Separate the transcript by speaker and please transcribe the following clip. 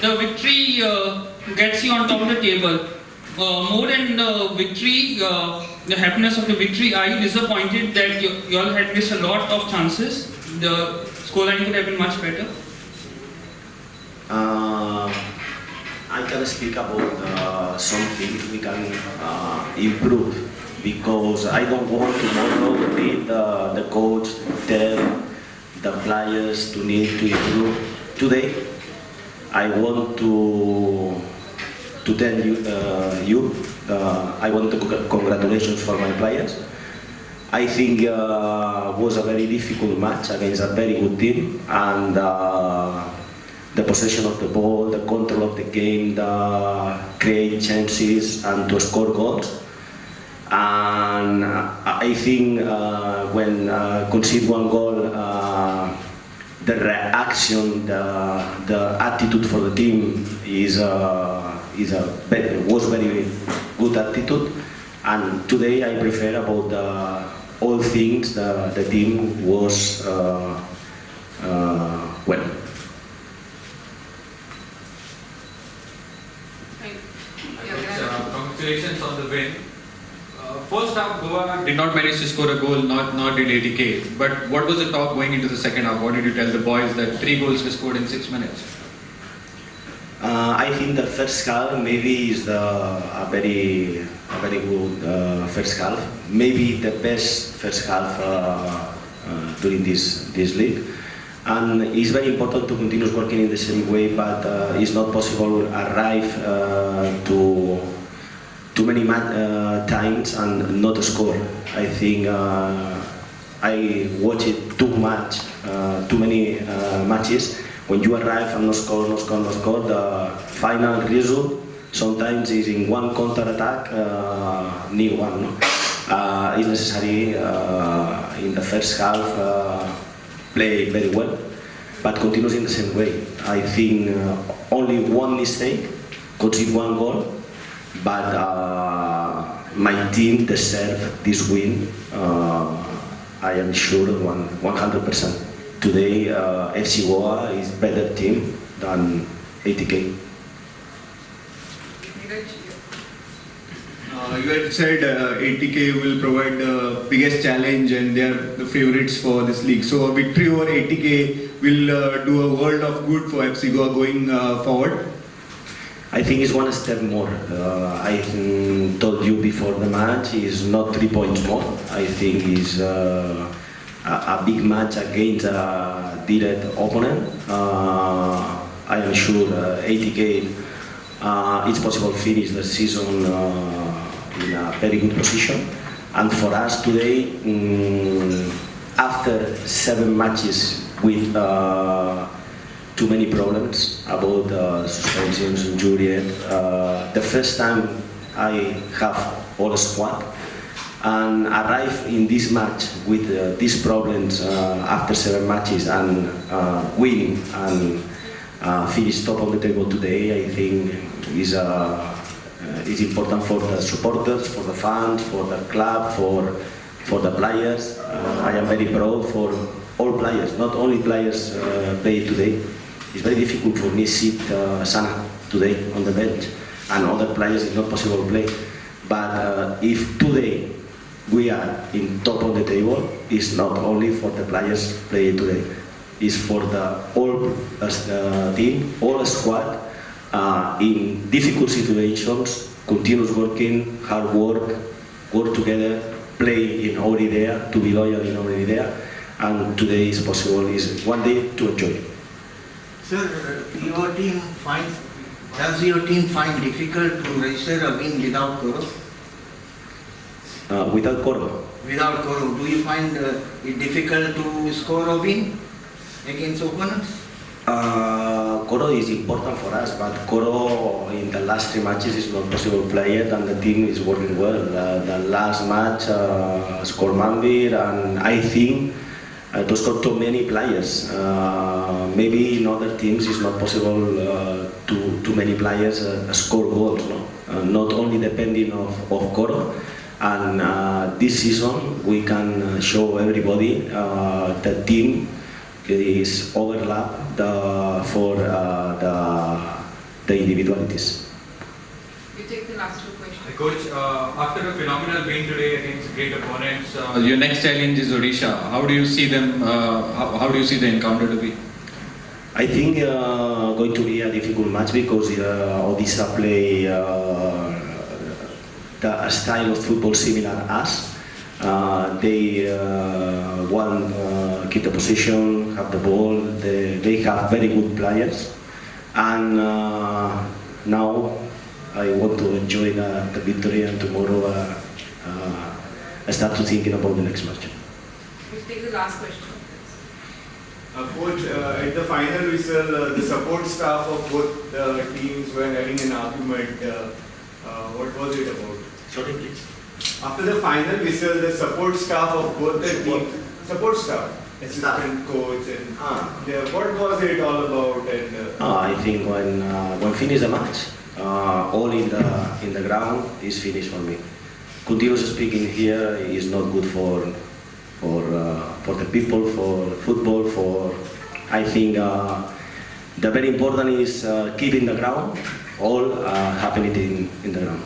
Speaker 1: the victory gets you on top of the table. More than the victory, the happiness of the victory, are you disappointed that you all had missed a lot of chances? The scoreline could have been much better.
Speaker 2: I can speak about something we can improve, because I don't want tomorrow need the coach tell the players to need to improve. Today, I want to tell you, I want to congratulations for my players. I think was a very difficult match against a very good team, and the possession of the ball, the control of the game, the create chances and to score goals. And I think when concede one goal, the reaction, the attitude for the team was very good attitude. And today I prefer about all things the team was well.
Speaker 3: Congratulations on the win. First half, Goa did not manage to score a goal, not did ATK. But what was the talk going into the second half? What did you tell the boys that 3 goals were scored in 6 minutes?
Speaker 2: I think the first half maybe is a very good first half. Maybe the best first half during this league. And it's very important to continue working in the same way, but it's not possible arrive to too many times and not score. I think I watch it too many matches. When you arrive and no score, the final result sometimes is in one counter-attack, new one. No? It's necessary in the first half play very well, but continues in the same way. I think only one mistake, concede one goal, but my team deserves this win. I am sure 100%. Today, FC Goa is better team than ATK.
Speaker 4: You had said ATK will provide the biggest challenge and they are the favorites for this league. So a victory over ATK will do a world of good for FC Goa going forward.
Speaker 2: I think it's one step more. I told you before the match, it's not 3 points more. I think it's a big match against a direct opponent. I am sure ATK it's possible to finish the season in a very good position. And for us today, after 7 matches with too many problems about suspensions, injuries, the first time I have all squad and arrive in this match with these problems after 7 matches and win and finish top of the table today, I think is important for the supporters, for the fans, for the club, for the players. I am very proud for all players, not only players play today. It's very difficult for me to sit Sana today on the bench, and other players it's not possible to play. But if today we are in top of the table, it's not only for the players play today. Is for the whole team, all squad, in difficult situations, continuous working, hard work together, play in our idea, to be loyal in our idea, and today is possible, is one day to enjoy.
Speaker 5: Sir, does your team find difficult to register a win without Koro?
Speaker 2: Without Koro?
Speaker 5: Without Koro, do you find it difficult to score a win against opponents?
Speaker 2: Koro is important for us, but Koro in the last 3 matches is not possible to play it, and the team is working well. The last match scored Mambir, and I think to score too many players. Maybe in other teams it's not possible too many players score goals. No? Not only depending of Koro. And this season we can show everybody the team is overlap for the individualities.
Speaker 6: You take the last two questions.
Speaker 3: Coach, after a phenomenal win today against great opponents, your next challenge is Odisha. How do you see them? How do you see the encounter to be?
Speaker 2: I think going to be a difficult match because Odisha play a style of football similar to us. They want keep the position, have the ball. They have very good players, and now I want to enjoy the victory, and tomorrow I start to thinking about the next match.
Speaker 6: We take the last question.
Speaker 4: Coach, at the final whistle, the support staff of both the teams were having an argument. What was it about?
Speaker 2: Sorry, please.
Speaker 4: After the final whistle, the support staff of both the teams, support staff, assistant coach, and what was it all about? And
Speaker 2: I think when finish the match, all in the ground is finished for me. Continuous speaking here is not good for the people, for football, I think the very important is keeping the ground, all happening in the ground.